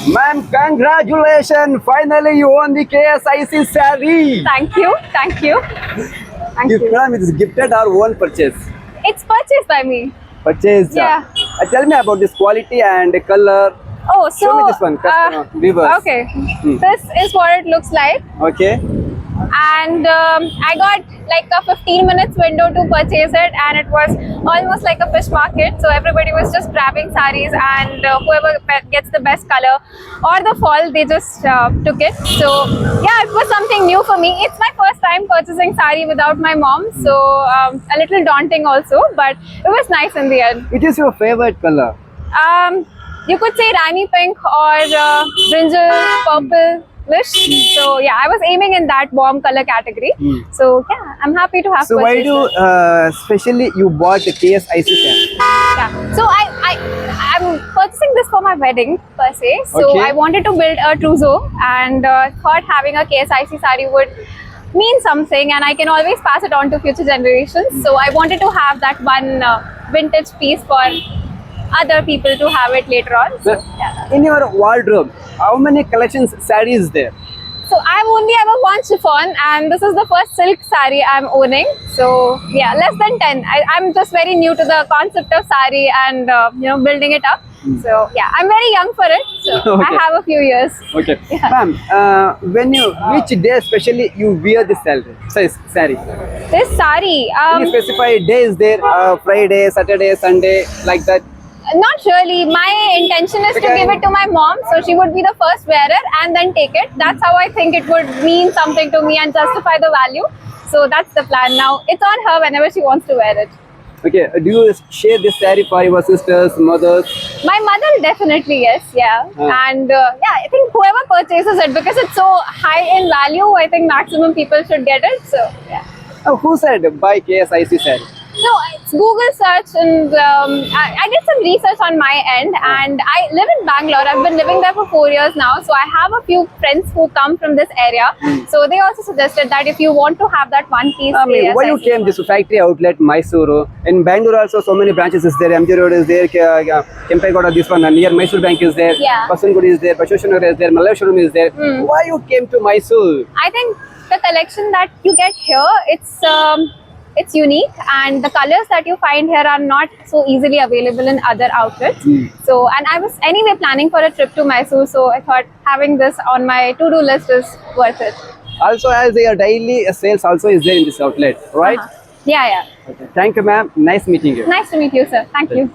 Ma'am, congratulations! Finally, you won the KSIC saree. Thank you. Thank you. Thank you. Ma'am, it is gifted or own purchase? It's purchased by me. Purchase. Yeah. Tell me about this quality and color. Oh, so Show me this one, customer, viewers. okay. This is what it looks like, Okay. and I got like a 15 minutes window to purchase it, and it was almost like a fish market. So everybody was just grabbing sarees, and whoever gets the best color or the fall, they just took it. So yeah, it was something new for me. It's my first time purchasing saree without my mom, so a little daunting also, but it was nice in the end. Which is your favorite color? You could say Rani pink or brinjal purple-ish. So yeah, I was aiming in that warm color category. So yeah, I'm happy to have. So why purchased do it. specially you bought the KSIC saree? Yeah. So I'm purchasing this for my wedding per se. So Okay. I wanted to build a trousseau, and thought having a KSIC saree would mean something, and I can always pass it on to future generations. So I wanted to have that one vintage piece for other people to have it later on. So, yeah. In your wardrobe, how many collections saree is there? So I've only ever worn chiffon, and this is the first silk saree I'm owning. So yeah, less than 10. I'm just very new to the concept of saree and building it up. So yeah, I'm very young for it. So Okay. I have a few years. Okay. Yeah. Ma'am, which day especially you wear this saree? This saree, Any specified day is there? Friday, Saturday, Sunday, like that? not really. My intention is to Okay. give it to my mom, so she would be the first wearer and then take it. That's how I think it would mean something to me and justify the value. So that's the plan now. It's on her whenever she wants to wear it. Okay. Do you share this saree for your sisters, mothers? My mother definitely, yes, yeah. And yeah, I think whoever purchases it, because it's so high in value, I think maximum people should get it. So yeah. Who said buy KSIC saree? No, it's Google search, and I did some research on my end, and I live in Bangalore. I've been living there for 4 years now, so I have a few friends who come from this area. So they also suggested that if you want to have that one piece, I mean, why you KSIC came this factory outlet Mysuru? In Bangalore also so many branches is there. MG Road is there, Kempegowda this one, and near Mysuru Bank is there. Yeah. Pasangudi is there, Bashoshannagar is there, Malleshwaram is there. Why you came to Mysuru? I think the collection that you get here, it's unique, and the colors that you find here are not so easily available in other outlets. So, and I was anyway planning for a trip to Mysore, so I thought having this on my to-do list is worth it. Also, as your daily sales also is there in this outlet, right? Yeah, yeah. Okay. Thank you, ma'am. Nice meeting you. Nice to meet you, sir. Thank you.